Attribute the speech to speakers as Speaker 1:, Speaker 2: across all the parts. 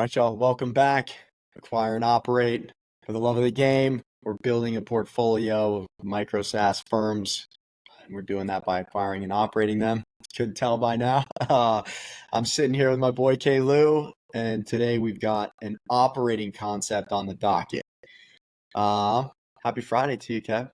Speaker 1: All right, y'all, welcome back. Acquire and operate for the love of the game. We're building a portfolio of micro SaaS firms, and we're doing that by acquiring and operating them. Couldn't tell by now. I'm sitting here with my boy K. Lou, and today we've got an operating concept on the docket. Happy Friday to you, Kev.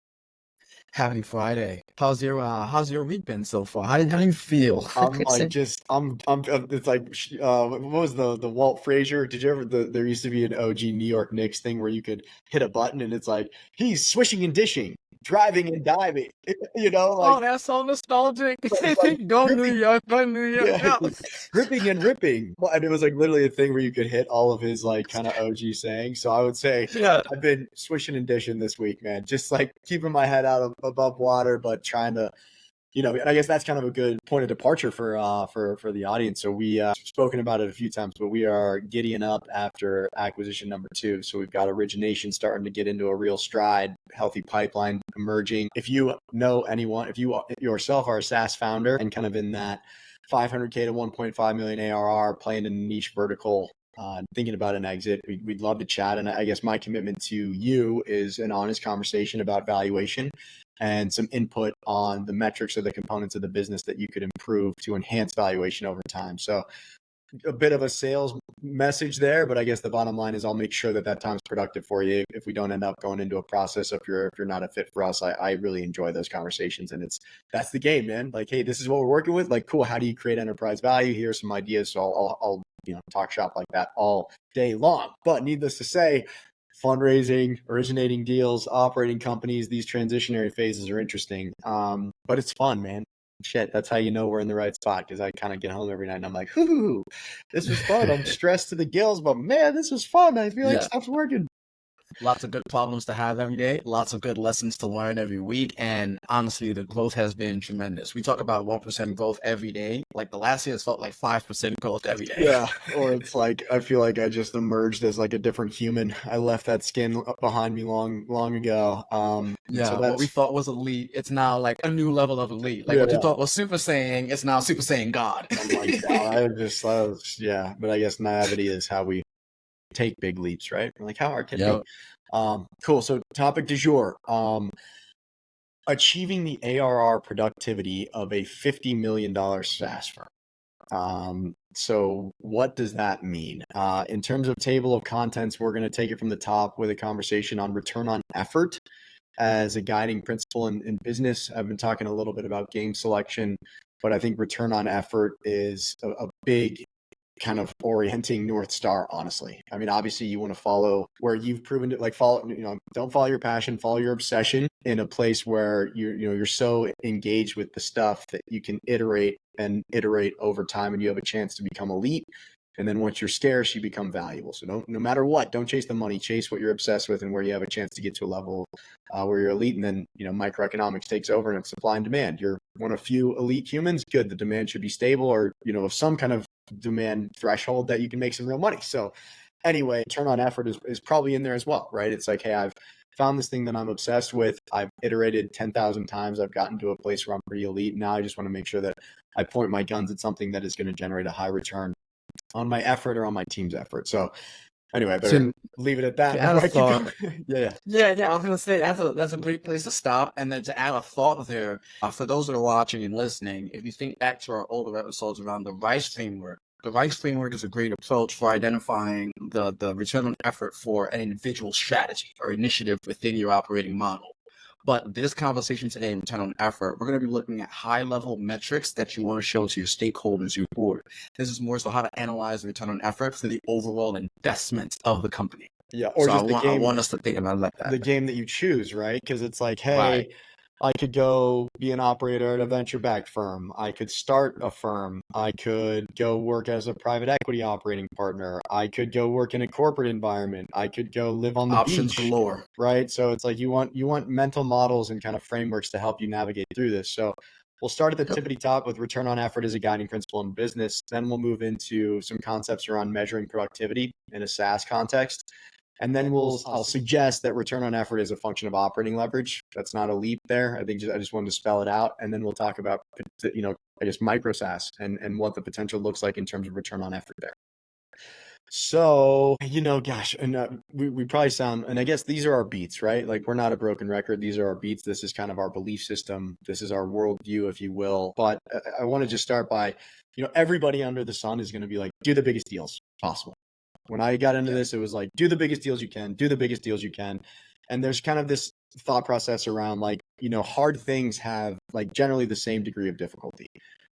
Speaker 2: Happy Friday. How's your week been so far? How do you feel?
Speaker 1: I'm like it's like what was the Walt Frazier? Did you ever there used to be an OG New York Knicks thing where you could hit a button and it's like he's swishing and dishing, driving and diving, like
Speaker 2: Oh, that's so nostalgic.
Speaker 1: it's like
Speaker 2: Go New
Speaker 1: gripping,
Speaker 2: York, go New York.
Speaker 1: yeah,
Speaker 2: Yeah.
Speaker 1: gripping and ripping. Well, and it was like literally a thing where you could hit all of his like kind of OG sayings. So I would say
Speaker 2: Yeah.
Speaker 1: I've been swishing and dishing this week, man. Just like keeping my head out above water, but trying to and I guess that's kind of a good point of departure for the audience. So we spoken about it a few times, but we are giddying up after acquisition number 2. So we've got origination starting to get into a real stride, healthy pipeline emerging. If you know anyone, if you yourself are a SaaS founder and kind of in that 500K to 1.5 million ARR, playing in a niche vertical, thinking about an exit, we'd love to chat. And I guess my commitment to you is an honest conversation about valuation and some input on the metrics or the components of the business that you could improve to enhance valuation over time. So a bit of a sales message there, but I guess the bottom line is I'll make sure that time's productive for you. If we don't end up going into a process, if you're not a fit for us, I really enjoy those conversations, and that's the game, man. Like, hey, this is what we're working with. Like, cool. How do you create enterprise value? Here are some ideas. So I'll talk shop like that all day long. But needless to say, fundraising, originating deals, operating companies, these transitionary phases are interesting. But it's fun, man. Shit, that's how you know we're in the right spot, because I kind of get home every night and I'm like, "Ooh, this was fun. I'm stressed to the gills, but man, this was fun. I feel like
Speaker 2: Yeah.
Speaker 1: stuff's working."
Speaker 2: Lots of good problems to have every day, lots of good lessons to learn every week, and honestly, the growth has been tremendous. We talk about 1% growth every day. Like the last year, it felt like 5% growth every day.
Speaker 1: Yeah, or it's like I feel like I just emerged as like a different human. I left that skin behind me long ago. And so
Speaker 2: Yeah, what we
Speaker 1: that's
Speaker 2: thought was elite, it's now like a new level of elite. Like what you
Speaker 1: yeah.
Speaker 2: thought was Super Saiyan, it's now Super Saiyan God.
Speaker 1: I'm like, wow, yeah. But I guess naivety is how we take big leaps, right? We're like, how hard can it be?
Speaker 2: Yep.
Speaker 1: Cool. So topic du jour, achieving the ARR productivity of a $50 million SaaS firm. So what does that mean? In terms of table of contents, we're going to take it from the top with a conversation on return on effort as a guiding principle in business. I've been talking a little bit about game selection, but I think return on effort is a big kind of orienting North Star, honestly. I mean, obviously you want to follow where you've proven to, like, don't follow your passion, follow your obsession in a place where you're so engaged with the stuff that you can iterate over time, and you have a chance to become elite. And then once you're scarce, you become valuable. So no matter what, don't chase the money, chase what you're obsessed with and where you have a chance to get to a level where you're elite. And then, microeconomics takes over, and it's supply and demand. You're one of few elite humans. Good. The demand should be stable, or, of some kind of demand threshold that you can make some real money. So anyway, return on effort is probably in there as well, right? It's like, hey, I've found this thing that I'm obsessed with. I've iterated 10,000 times. I've gotten to a place where I'm pretty elite. Now I just want to make sure that I point my guns at something that is going to generate a high return on my effort or on my team's effort. So anyway, I better
Speaker 2: To,
Speaker 1: leave it at that
Speaker 2: to add
Speaker 1: before
Speaker 2: a
Speaker 1: I keep
Speaker 2: thought,
Speaker 1: going. Yeah.
Speaker 2: yeah, I was gonna say that's a great place to stop. And then to add a thought there, for those that are watching and listening, if you think back to our older episodes around the RICE framework is a great approach for identifying the return on effort for an individual strategy or initiative within your operating model. But this conversation today, return on effort, we're going to be looking at high-level metrics that you want to show to your stakeholders, your board. This is more so how to analyze the return on effort for the overall investment of the company.
Speaker 1: Yeah. Or
Speaker 2: So
Speaker 1: just
Speaker 2: I want us to think about it like
Speaker 1: the
Speaker 2: that.
Speaker 1: game that you choose, right? Because it's like, hey,
Speaker 2: Right.
Speaker 1: I could go be an operator at a venture-backed firm. I could start a firm. I could go work as a private equity operating partner. I could go work in a corporate environment. I could go live on the
Speaker 2: Options
Speaker 1: beach,
Speaker 2: galore.
Speaker 1: right? So it's like you want mental models and kind of frameworks to help you navigate through this. So we'll start at the
Speaker 2: Yep.
Speaker 1: tippity top with return on effort as a guiding principle in business. Then we'll move into some concepts around measuring productivity in a SaaS context. And then I'll suggest that return on effort is a function of operating leverage. That's not a leap there. I just wanted to spell it out. And then we'll talk about, I guess, micro SaaS and what the potential looks like in terms of return on effort there. So, gosh, and we probably sound, and I guess these are our beats, right? Like we're not a broken record. These are our beats. This is kind of our belief system. This is our worldview, if you will. But I want to just start by, everybody under the sun is going to be like, do the biggest deals possible. When I got into
Speaker 2: Yeah.
Speaker 1: this, it was like, do the biggest deals you can, do the biggest deals you can. And there's kind of this thought process around like, hard things have like generally the same degree of difficulty.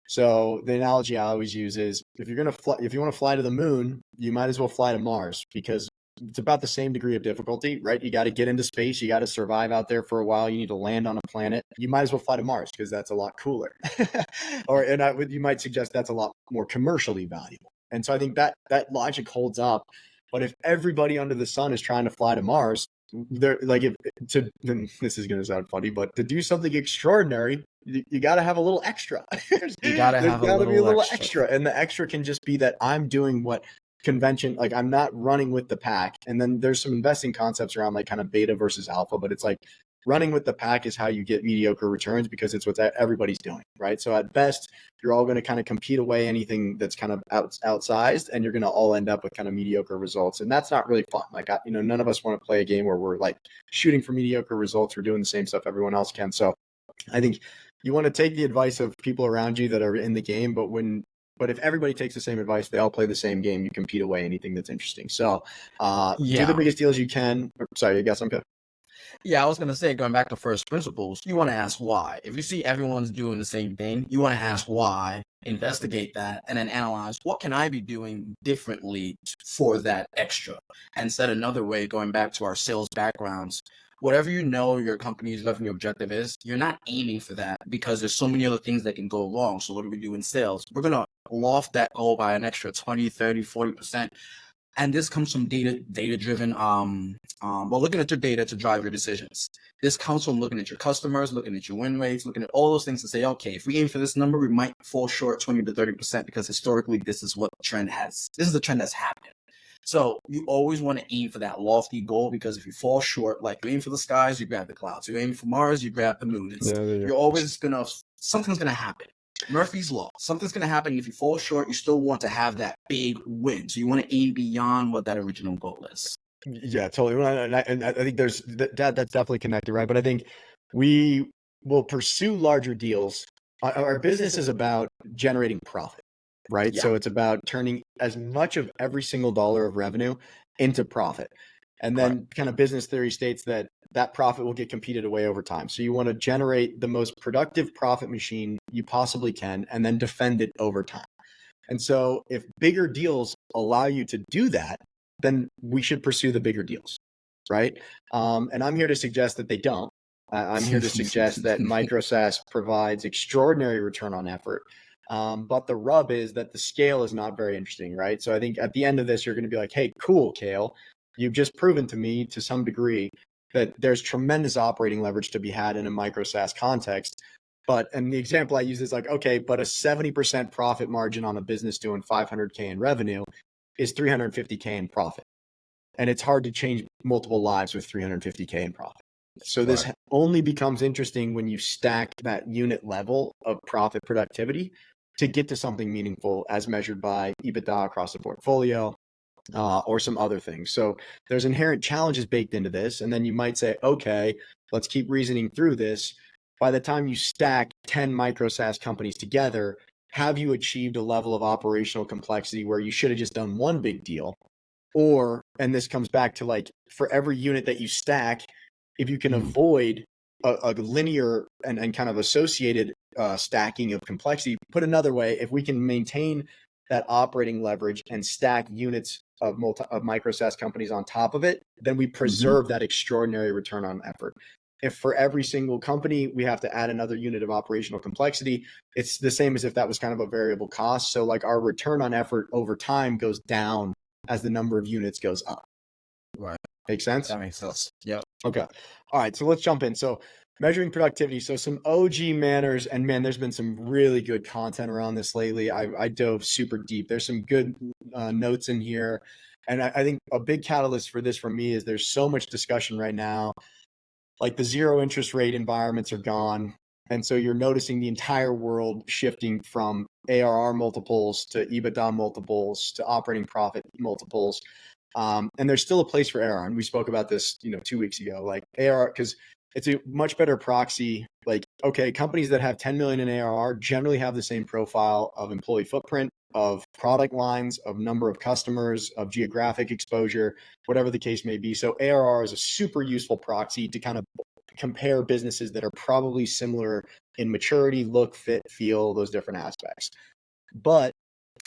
Speaker 1: So the analogy I always use is if you're going to fly, if you want to fly to the moon, you might as well fly to Mars because it's about the same degree of difficulty, right? You got to get into space. You got to survive out there for a while. You need to land on a planet. You might as well fly to Mars because that's a lot cooler. You might suggest that's a lot more commercially valuable. And so I think that logic holds up. But if everybody under the sun is trying to fly to Mars, they're like, if to this is going to sound funny, but to do something extraordinary, you got to have a little extra.
Speaker 2: You gotta
Speaker 1: There's
Speaker 2: have a
Speaker 1: got to be a
Speaker 2: little
Speaker 1: little
Speaker 2: extra.
Speaker 1: extra, and the extra can just be that I'm doing what convention, like I'm not running with the pack. And then there's some investing concepts around like kind of beta versus alpha, but it's like running with the pack is how you get mediocre returns because it's what everybody's doing, right? So at best, you're all going to kind of compete away anything that's kind of outsized, and you're going to all end up with kind of mediocre results, and that's not really fun. Like none of us want to play a game where we're like shooting for mediocre results. We're doing the same stuff everyone else can. So I think you want to take the advice of people around you that are in the game, but if everybody takes the same advice, they all play the same game, you compete away anything that's interesting. So do the
Speaker 2: Yeah.
Speaker 1: biggest deals you can. Sorry, you got some good.
Speaker 2: Yeah, I was gonna say, going back to first principles, you want to ask why. If you see everyone's doing the same thing, you want to ask why, investigate that, and then analyze what can I be doing differently for that extra. And said another way, going back to our sales backgrounds, whatever you know your company's revenue objective is, you're not aiming for that because there's so many other things that can go wrong. So what do we do in sales? We're gonna loft that goal by an extra 20, 30, 40%. And this comes from data driven well, looking at your data to drive your decisions. This comes from looking at your customers, looking at your win rates, looking at all those things to say, okay, if we aim for this number, we might fall short 20 to 30% because historically this is what the trend has. This is the trend that's happening. So you always want to aim for that lofty goal, because if you fall short, like you aim for the skies, you grab the clouds. You aim for Mars, you grab the moon. You're always something's gonna happen. Murphy's Law. Something's going to happen. If you fall short, you still want to have that big win. So you want to aim beyond what that original goal is.
Speaker 1: Yeah, totally. And I think there's that's definitely connected, right? But I think we will pursue larger deals. Our business is about generating profit, right?
Speaker 2: Yeah.
Speaker 1: So it's about turning as much of every single dollar of revenue into profit. And
Speaker 2: Correct.
Speaker 1: then kind of business theory states that that profit will get competed away over time. So you want to generate the most productive profit machine you possibly can and then defend it over time. And so if bigger deals allow you to do that, then we should pursue the bigger deals, right? And I'm here to suggest that they don't. I'm here to suggest that Micro SaaS provides extraordinary return on effort. But the rub is that the scale is not very interesting, right? So I think at the end of this, you're going to be like, hey, cool, Kale. You've just proven to me to some degree that there's tremendous operating leverage to be had in a Micro SaaS context. And the example I use is like, okay, but a 70% profit margin on a business doing 500K in revenue is 350K in profit. And it's hard to change multiple lives with 350K in profit. So this only becomes interesting when you stack that unit level of profit productivity to get to something meaningful as measured by EBITDA across the portfolio, or some other things. So there's inherent challenges baked into this. And then you might say, okay, let's keep reasoning through this. By the time you stack 10 Micro SaaS companies together, have you achieved a level of operational complexity where you should have just done one big deal? Or, and this comes back to like, for every unit that you stack, if you can avoid a linear and kind of associated stacking of complexity, put another way, if we can maintain that operating leverage and stack units of Micro SaaS companies on top of it, then we preserve that extraordinary return on effort. If for every single company we have to add another unit of operational complexity, it's the same as if that was kind of a variable cost. So like our return on effort over time goes down as the number of units goes up.
Speaker 2: Right.
Speaker 1: Make sense?
Speaker 2: That makes sense. Yep.
Speaker 1: Okay. All right. So let's jump in. So measuring productivity. So some OG manners, and man, there's been some really good content around this lately. I dove super deep. There's some good notes in here. And I think a big catalyst for this for me is there's so much discussion right now. Like the zero interest rate environments are gone. And so you're noticing the entire world shifting from ARR multiples to EBITDA multiples to operating profit multiples. And there's still a place for ARR. And we spoke about this, 2 weeks ago, like ARR, because it's a much better proxy. Like, okay, companies that have 10 million in ARR generally have the same profile of employee footprint, of product lines, of number of customers, of geographic exposure, whatever the case may be. So ARR is a super useful proxy to kind of compare businesses that are probably similar in maturity, look, fit, feel, those different aspects.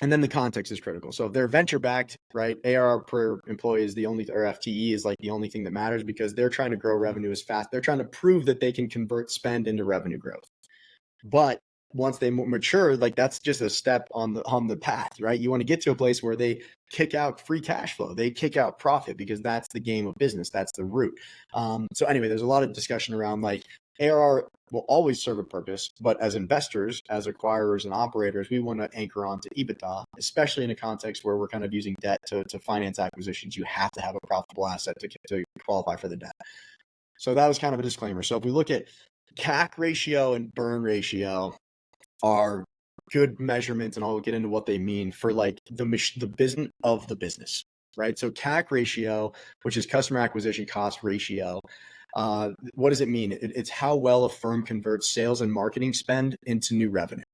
Speaker 1: And then the context is critical. So if they're venture backed, right, ARR per employee is the only, or FTE is like the only thing that matters, because they're trying to grow revenue as fast. They're trying to prove that they can convert spend into revenue growth. But once they mature, like that's just a step on the path, right? You want to get to a place where they kick out free cash flow, they kick out profit, because that's the game of business. That's the root. So anyway, there's a lot of discussion around like ARR will always serve a purpose, but as investors, as acquirers and operators, we want to anchor on to EBITDA, especially in a context where we're kind of using debt to finance acquisitions. You have to have a profitable asset to qualify for the debt. So that was kind of a disclaimer. So if we look at CAC ratio and burn ratio, are good measurements, and I'll get into what they mean for like the business of the business, right? So CAC ratio, which is customer acquisition cost ratio, what does it mean? It's how well a firm converts sales and marketing spend into new revenue.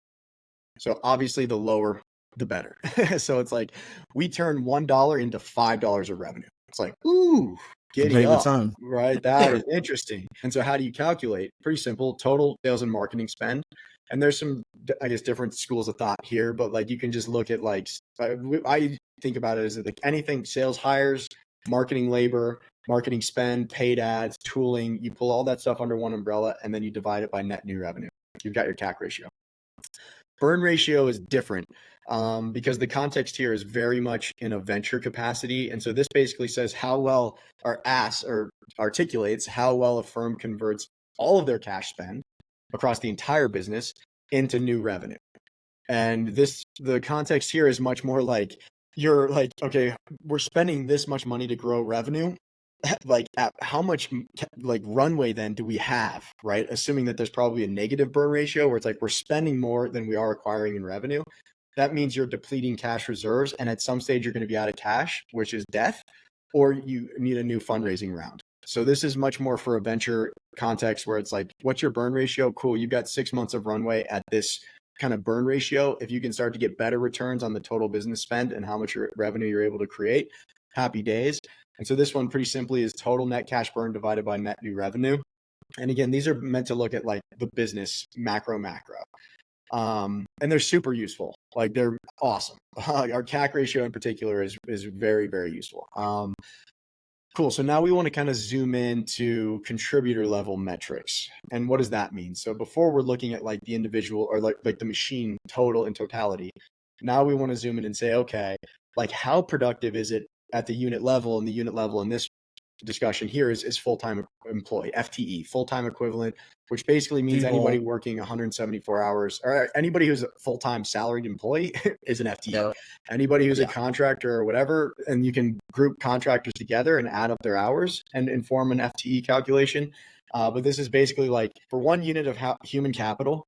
Speaker 1: So obviously the lower, the better. So it's like we turn $1 into $5 of revenue. It's like, ooh, giddy up, right? That is interesting. And so how do you calculate? Pretty simple, total sales and marketing spend. And there's some, I guess, different schools of thought here, but like you can just look at like, I think about it as like anything sales hires, marketing labor, marketing spend, paid ads, tooling, you pull all that stuff under one umbrella and then you divide it by net new revenue. You've got your CAC ratio. Burn ratio is different because the context here is very much in a venture capacity. And so this basically says how well articulates how well a firm converts all of their cash spend across the entire business into new revenue. And the context here is much more like you're like, okay, we're spending this much money to grow revenue. Like how much like runway then do we have, right? Assuming that there's probably a negative burn ratio where it's like we're spending more than we are acquiring in revenue. That means you're depleting cash reserves. And at some stage you're going to be out of cash, which is death, or you need a new fundraising round. So this is much more for a venture context where it's like, what's your burn ratio? Cool. You've got 6 months of runway at this kind of burn ratio. If you can start to get better returns on the total business spend and how much revenue you're able to create, happy days. And so this one pretty simply is total net cash burn divided by net new revenue. And again, these are meant to look at like the business macro. And they're super useful. Like they're awesome. Our CAC ratio in particular is very, very useful. Cool. So now we want to kind of zoom into contributor level metrics. And what does that mean? So before we're looking at like the individual or like the machine total in totality, now we want to zoom in and say, okay, like how productive is it at the unit level? And the unit level in this discussion here is full-time employee, FTE, full-time equivalent, which basically means anybody working 174 hours or anybody who's a full-time salaried employee is an FTE. Yeah. Anybody who's a contractor or whatever, and you can group contractors together and add up their hours and form an FTE calculation. But this is basically like for 1 unit of human capital,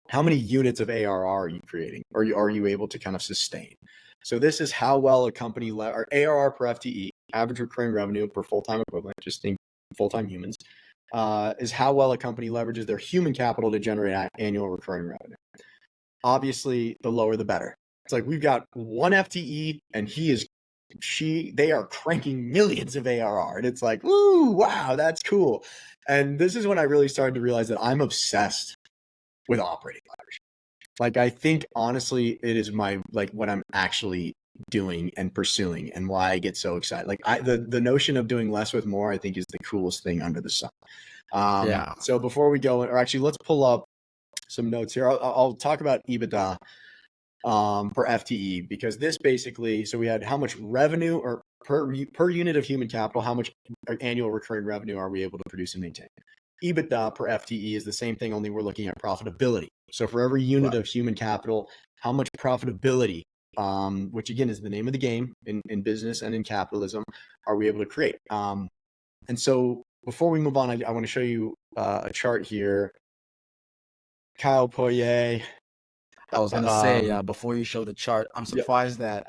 Speaker 1: how many units of ARR are you creating or are you able to kind of sustain? So this is how well a company, or ARR per FTE, average recurring revenue per full-time equivalent, just think full-time humans, is how well a company leverages their human capital to generate annual recurring revenue. Obviously, the lower the better. It's like we've got 1 FTE and they are cranking millions of ARR. And it's like, woo, wow, that's cool. And this is when I really started to realize that I'm obsessed with operating leverage. Like, I think honestly, it is what I'm actually doing and pursuing and why I get so excited. Like the notion of doing less with more, I think is the coolest thing under the sun. So before we go, or actually let's pull up some notes here. I'll talk about EBITDA per FTE, because this basically, so we had how much revenue or per unit of human capital, how much annual recurring revenue are we able to produce and maintain? EBITDA per FTE is the same thing, only we're looking at profitability. So for every unit of human capital, how much profitability, which again is the name of the game in business and in capitalism, are we able to create? And so before we move on, I want to show you a chart here. Kyle Poirier,
Speaker 2: I was gonna say, before you show the chart, I'm
Speaker 1: Yeah.
Speaker 2: surprised that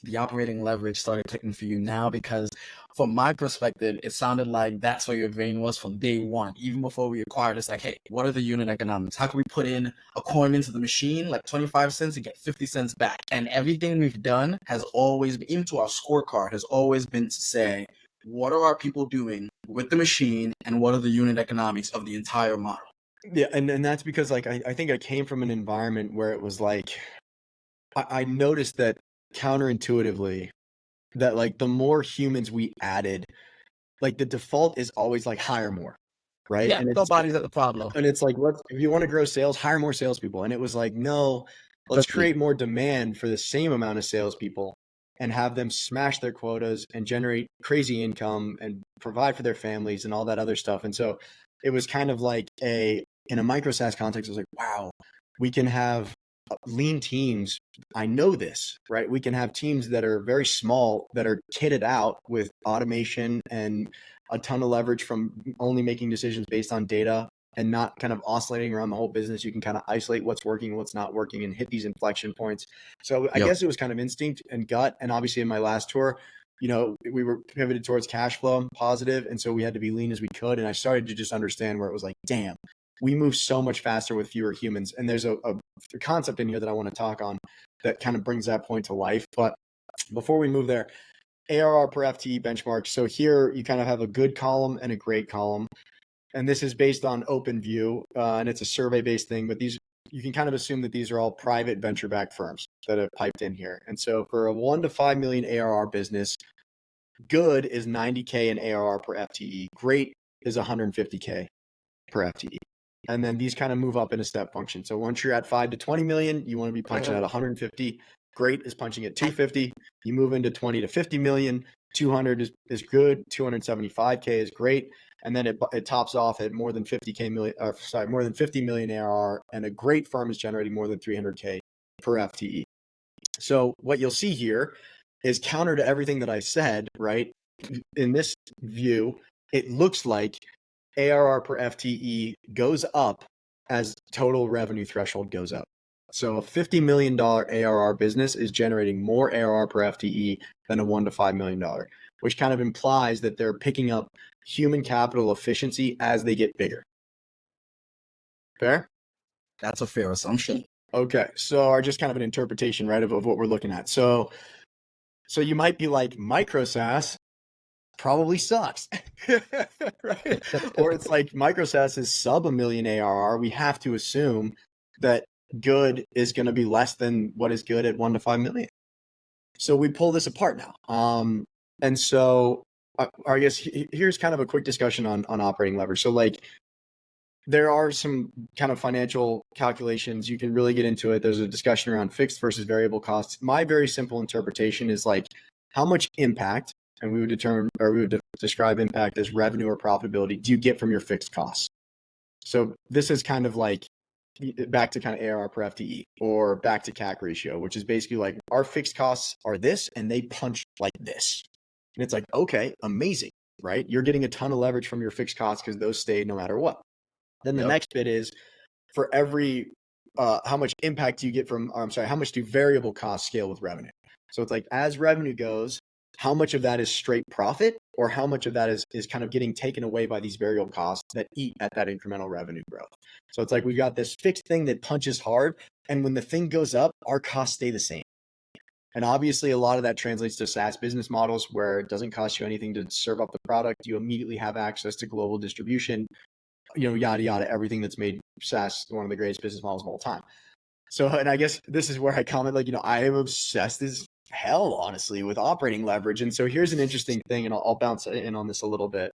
Speaker 2: the operating leverage started clicking for you now, because from my perspective, it sounded like that's where your vein was from day one. Even before we acquired, it's like, hey, what are the unit economics? How can we put in a coin into the machine, like 25 cents, and get 50 cents back? And everything we've done has always been, even to our scorecard, has always been to say, what are our people doing with the machine, and what are the unit economics of the entire model?
Speaker 1: Yeah, and that's because like I think I came from an environment where it was like I noticed that counterintuitively that like the more humans we added, like the default is always like hire more, right?
Speaker 2: Yeah, nobody's at the problem.
Speaker 1: And it's like, let's, if you want to grow sales, hire more salespeople. And it was like, no, let's
Speaker 2: Especially,
Speaker 1: create more demand for the same amount of salespeople and have them smash their quotas and generate crazy income and provide for their families and all that other stuff. And so it was kind of like in a micro SaaS context, it was like, wow, we can have lean teams. I know this, right? We can have teams that are very small that are kitted out with automation and a ton of leverage from only making decisions based on data and not kind of oscillating around the whole business. You can kind of isolate what's working, what's not working, and hit these inflection points. So I
Speaker 2: yep.
Speaker 1: guess it was kind of instinct and gut. And obviously in my last tour, you know, we were pivoted towards cash flow positive. And so we had to be lean as we could. And I started to just understand where it was like, damn, we move so much faster with fewer humans. And there's a concept in here that I want to talk on that kind of brings that point to life. But before we move there, ARR per FTE benchmark. So here you kind of have a good column and a great column. And this is based on OpenView, and it's a survey-based thing. But these, you can kind of assume that these are all private venture-backed firms that have piped in here. And so for a 1 to 5 million ARR business, good is 90K in ARR per FTE. Great is 150K per FTE. And then these kind of move up in a step function. So once you're at 5 to 20 million, you want to be punching at 150. Great is punching at 250. You move into 20 to 50 million. 200 is good. 275K is great. And then it tops off at more than 50K million, more than 50 million ARR. And a great firm is generating more than 300K per FTE. So what you'll see here is counter to everything that I said, right? In this view, it looks like ARR per FTE goes up as total revenue threshold goes up. So a $50 million ARR business is generating more ARR per FTE than a $1 to $5 million, which kind of implies that they're picking up human capital efficiency as they get bigger. Fair?
Speaker 2: That's a fair assumption.
Speaker 1: Okay, so our just kind of an interpretation, right, of what we're looking at. So you might be like, Micro SaaS probably sucks, right? Or it's like Micro SaaS is sub $1 million ARR. We have to assume that good is going to be less than what is good at 1 to 5 million. So we pull this apart now. And so I guess here's kind of a quick discussion on operating leverage. So like there are some kind of financial calculations. You can really get into it. There's a discussion around fixed versus variable costs. My very simple interpretation is like how much impact, and we would determine, or we would describe impact as revenue or profitability, do you get from your fixed costs? So this is kind of like back to kind of ARR per FTE or back to CAC ratio, which is basically like our fixed costs are this and they punch like this. And it's like, okay, amazing, right? You're getting a ton of leverage from your fixed costs because those stay no matter what. Then the next bit is for every, how much impact do you get from, how much do variable costs scale with revenue? So it's like, as revenue goes, how much of that is straight profit or how much of that is kind of getting taken away by these variable costs that eat at that incremental revenue growth. So it's like, we've got this fixed thing that punches hard. And when the thing goes up, our costs stay the same. And obviously a lot of that translates to SaaS business models where it doesn't cost you anything to serve up the product. You immediately have access to global distribution, you know, yada, yada, everything that's made SaaS one of the greatest business models of all time. So, and I guess this is where I comment, like, you know, I am obsessed as hell, honestly, with operating leverage. And so here's an interesting thing, and I'll bounce in on this a little bit.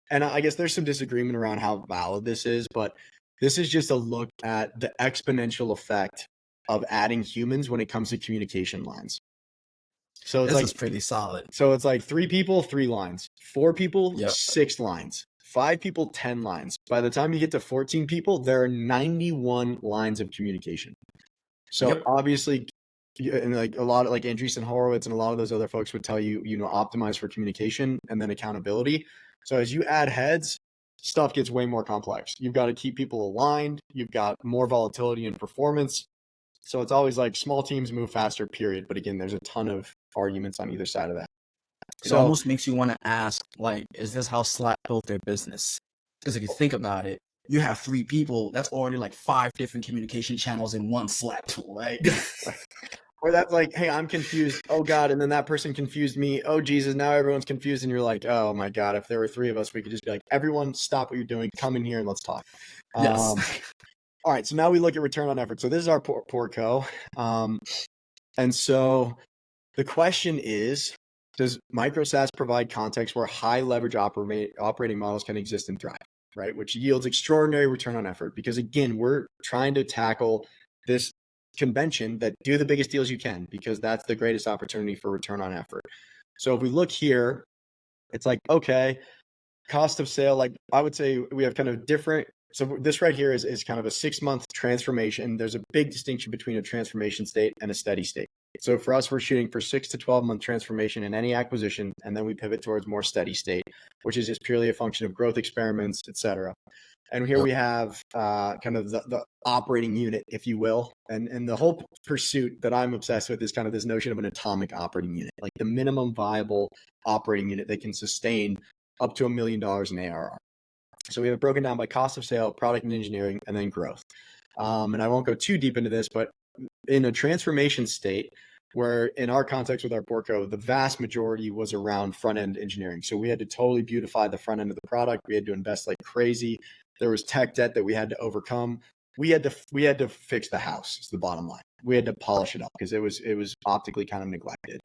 Speaker 1: And I guess there's some disagreement around how valid this is, but this is just a look at the exponential effect of adding humans when it comes to communication lines. So it's
Speaker 2: This
Speaker 1: like,
Speaker 2: is pretty solid.
Speaker 1: so it's like 3 people, 3 lines, 4 people,
Speaker 2: Yep.
Speaker 1: 6 lines, 5 people, 10 lines. By the time you get to 14 people, there are 91 lines of communication. So obviously, and like a lot of like Andreessen Horowitz and a lot of those other folks would tell you, you know, optimize for communication and then accountability. So as you add heads, stuff gets way more complex. You've got to keep people aligned. You've got more volatility in performance. So it's always like small teams move faster, period. But again, there's a ton of arguments on either side of that.
Speaker 2: It almost makes you want to ask, like, is this how Slack built their business? Because if you think about it, you have 3 people, that's already like 5 different communication channels in one Slack tool, right?
Speaker 1: Or that's like, hey, I'm confused. Oh God. And then that person confused me. Oh Jesus. Now everyone's confused. And you're like, oh my God, if there were 3 of us, we could just be like, everyone stop what you're doing. Come in here and let's talk.
Speaker 2: Yes.
Speaker 1: All right. So now we look at return on effort. So this is our portco. And so the question is, does Micro SaaS provide context where high leverage operating models can exist and thrive, right? Which yields extraordinary return on effort. Because again, we're trying to tackle this convention that do the biggest deals you can, because that's the greatest opportunity for return on effort. So if we look here, it's like, okay, cost of sale, like I would say we have kind of different. So this right here is kind of a 6-month transformation. There's a big distinction between a transformation state and a steady state. So for us, we're shooting for 6 to 12-month transformation in any acquisition, and then we pivot towards more steady state, which is just purely a function of growth experiments, et cetera. And here we have kind of the operating unit, if you will. And the whole pursuit that I'm obsessed with is kind of this notion of an atomic operating unit, like the minimum viable operating unit that can sustain up to $1 million in ARR. So we have it broken down by cost of sale, product and engineering, and then growth. And I won't go too deep into this, but in a transformation state, where in our context with our portco, the vast majority was around front-end engineering. So we had to totally beautify the front end of the product. We had to invest like crazy. There was tech debt that we had to overcome. We had to fix the house, is the bottom line. We had to polish it up because it was optically kind of neglected.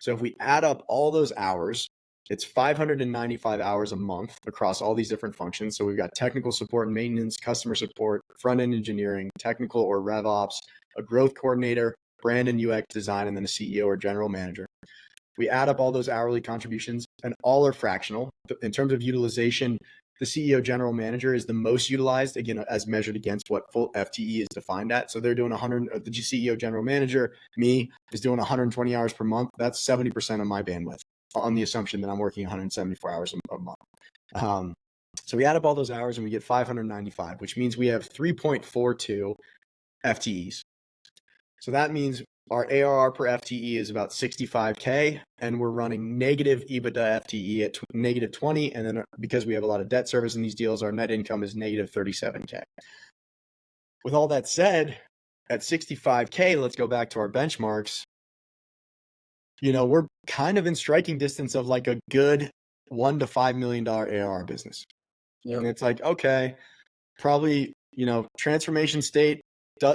Speaker 1: So if we add up all those hours, it's 595 hours a month across all these different functions. So we've got technical support and maintenance, customer support, front-end engineering, technical or RevOps, a growth coordinator, brand and UX design, and then a CEO or general manager. We add up all those hourly contributions, and all are fractional. In terms of utilization, the CEO general manager is the most utilized, again, as measured against what full FTE is defined at. So they're doing 100, the CEO general manager, me, is doing 120 hours per month. That's 70% of my bandwidth, on the assumption that I'm working 174 hours a month. So we add up all those hours and we get 595, which means we have 3.42 FTEs. So that means our ARR per FTE is about 65K, and we're running negative EBITDA FTE at negative 20. And then because we have a lot of debt service in these deals, our net income is negative 37K. With all that said, at 65K, let's go back to our benchmarks. We're kind of in striking distance of like a good $1 to $5 million ARR business. Yep. And it's like, okay, probably, transformation state,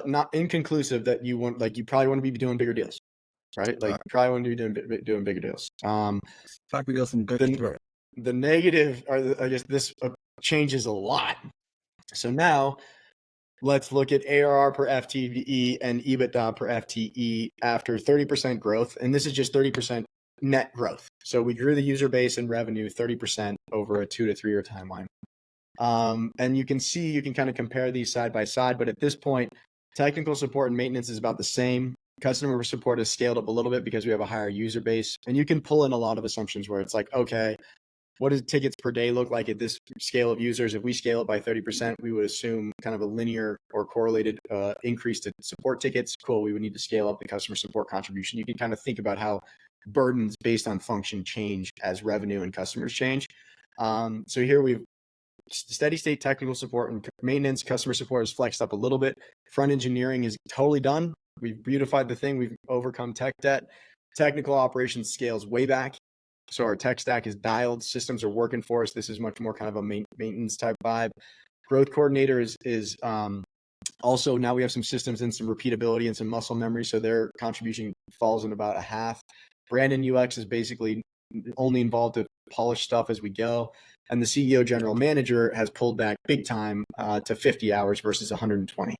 Speaker 1: not inconclusive that you probably want to be doing bigger deals, right? Like you probably want to be doing bigger deals.
Speaker 2: We got some good.
Speaker 1: The negative, or I guess this changes a lot. So now let's look at ARR per FTE and EBITDA per FTE after 30% growth. And this is just 30% net growth. So we grew the user base and revenue 30% over a 2 to 3 year timeline. And you can kind of compare these side by side, but at this point, technical support and maintenance is about the same. Customer support has scaled up a little bit because we have a higher user base, and you can pull in a lot of assumptions where it's like, okay, what does tickets per day look like at this scale of users? If we scale it by 30%, we would assume kind of a linear or correlated increase to support tickets. Cool. We would need to scale up the customer support contribution. You can kind of think about how burdens based on function change as revenue and customers change. So here we've steady state technical support and maintenance. Customer support is flexed up a little bit. Front engineering is totally done. We've beautified the thing. We've overcome tech debt. Technical operations scales way back. So our tech stack is dialed. Systems are working for us. This is much more kind of a maintenance type vibe. Growth coordinator is also, now we have some systems and some repeatability and some muscle memory. So their contribution falls in about a half. Brand and UX is basically only involved to polish stuff as we go. And the CEO general manager has pulled back big time to 50 hours versus 120.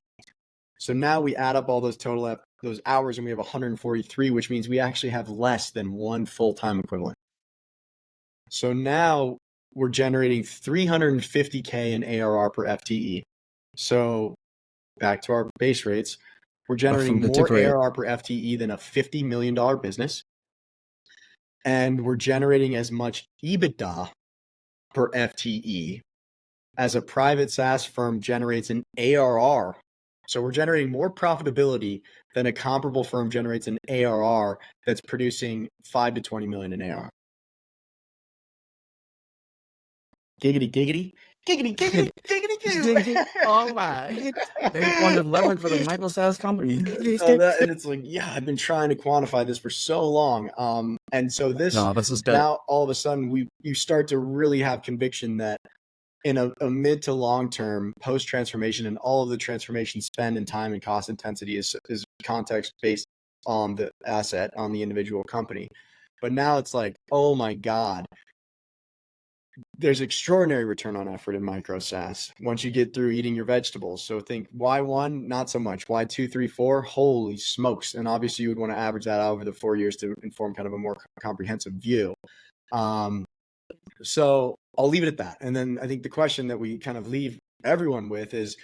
Speaker 1: So now we add up all those those hours and we have 143, which means we actually have less than one full-time equivalent. So now we're generating 350K in ARR per FTE. So back to our base rates, we're generating more ARR per FTE than a $50 million business. And we're generating as much EBITDA per FTE as a private SaaS firm generates an ARR So we're generating more profitability than a comparable firm generates in ARR that's producing 5 to 20 million in ARR. Giggity, giggity, giggity, giggity, giggity, goo.
Speaker 2: Oh my! They wanted leverage for the Micro SaaS company.
Speaker 1: And it's like, yeah, I've been trying to quantify this for so long. And so this
Speaker 2: is good.
Speaker 1: now all of a sudden you start to really have conviction that in a mid to long term post transformation, and all of the transformation spend and time and cost intensity is context based on the asset, on the individual company. But now it's like, oh my God, there's extraordinary return on effort in micro SaaS once you get through eating your vegetables. So think Y1, not so much. Y2, 3, 4, holy smokes. And obviously you would want to average that out over the 4 years to inform kind of a more comprehensive view. So I'll leave it at that. And then I think the question that we kind of leave everyone with is,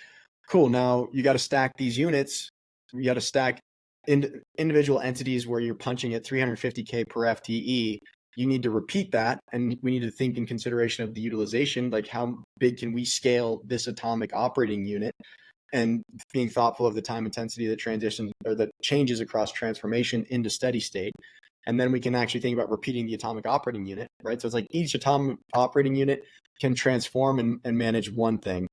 Speaker 1: cool, now you got to stack these units. You got to stack individual entities where you're punching at 350K per FTE. You need to repeat that, and we need to think in consideration of the utilization, like how big can we scale this atomic operating unit, and being thoughtful of the time intensity that transitions or that changes across transformation into steady state. And then we can actually think about repeating the atomic operating unit, right? So it's like each atomic operating unit can transform and manage one thing.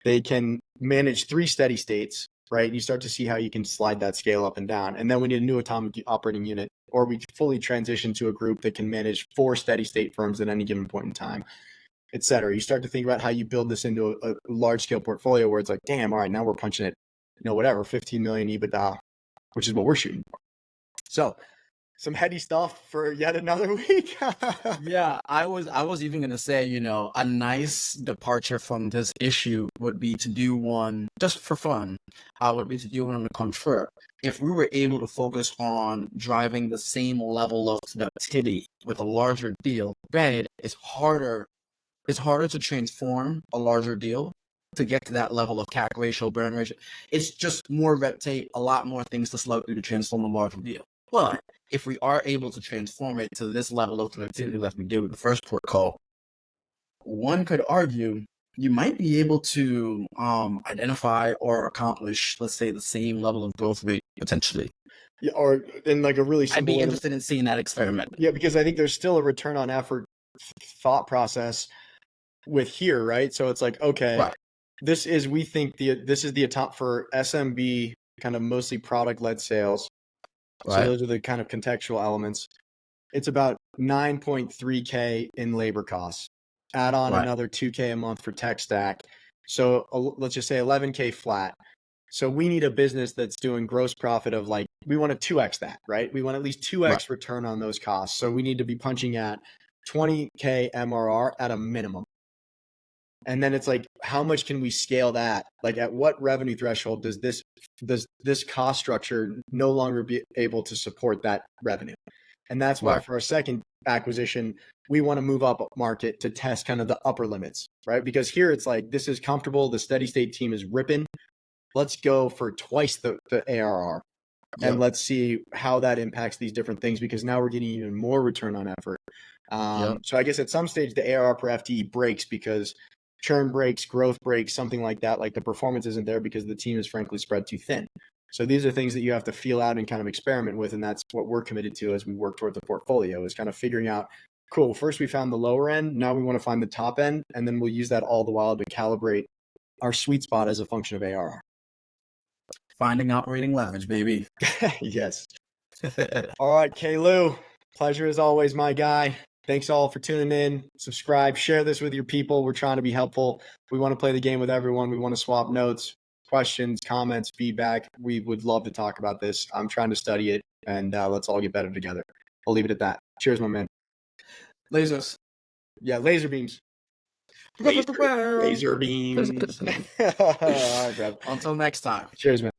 Speaker 1: They can manage 3 steady states, right? You start to see how you can slide that scale up and down. And then we need a new atomic operating unit, or we fully transition to a group that can manage 4 steady state firms at any given point in time, et cetera. You start to think about how you build this into a large scale portfolio where it's like, damn, all right, now we're punching it, 15 million EBITDA, which is what we're shooting for. So some heady stuff for yet another week.
Speaker 2: Yeah, I was even gonna say, a nice departure from this issue would be to do one just for fun. Would be to do one on the contrary. If we were able to focus on driving the same level of productivity with a larger deal, granted, it's harder to transform a larger deal to get to that level of CAC ratio, burn ratio. It's just more red tape, a lot more things to slow through to transform a larger deal. But if we are able to transform it to this level of productivity like we did with the first port call, one could argue you might be able to identify or accomplish, let's say, the same level of growth rate potentially.
Speaker 1: Yeah, or in like a really simple.
Speaker 2: I'd be interested in seeing that experiment.
Speaker 1: Yeah, because I think there's still a return on effort thought process with here, right? So it's like, okay,
Speaker 2: Right.
Speaker 1: this is the top for SMB, kind of mostly product led sales. So
Speaker 2: Right.
Speaker 1: those are the kind of contextual elements. It's about 9.3K in labor costs. Add on
Speaker 2: Right.
Speaker 1: another 2K a month for tech stack. So let's just say 11K flat. So we need a business that's doing gross profit of like, we want to 2x that, right? We want at least 2x return on those costs. So we need to be punching at 20K MRR at a minimum. And then it's like, how much can we scale that? Like at what revenue threshold does this cost structure no longer be able to support that revenue? And that's why for our second acquisition, we want to move up market to test kind of the upper limits, right? Because here it's like, this is comfortable. The steady state team is ripping. Let's go for twice the ARR. Yep. And let's see how that impacts these different things, because now we're getting even more return on effort. So I guess at some stage, the ARR per FTE breaks because churn breaks, growth breaks, something like that. Like the performance isn't there because the team is frankly spread too thin. So these are things that you have to feel out and kind of experiment with. And that's what we're committed to as we work towards the portfolio, is kind of figuring out, cool, first we found the lower end. Now we want to find the top end. And then we'll use that all the while to calibrate our sweet spot as a function of ARR.
Speaker 2: Finding operating leverage, baby.
Speaker 1: Yes. All right, K-Lou, pleasure as always, my guy. Thanks all for tuning in. Subscribe, share this with your people. We're trying to be helpful. We want to play the game with everyone. We want to swap notes, questions, comments, feedback. We would love to talk about this. I'm trying to study it, and let's all get better together. I'll leave it at that. Cheers, my man.
Speaker 2: Lasers.
Speaker 1: Yeah, laser beams. Laser beams. All right, bro.
Speaker 2: Until next time.
Speaker 1: Cheers, man.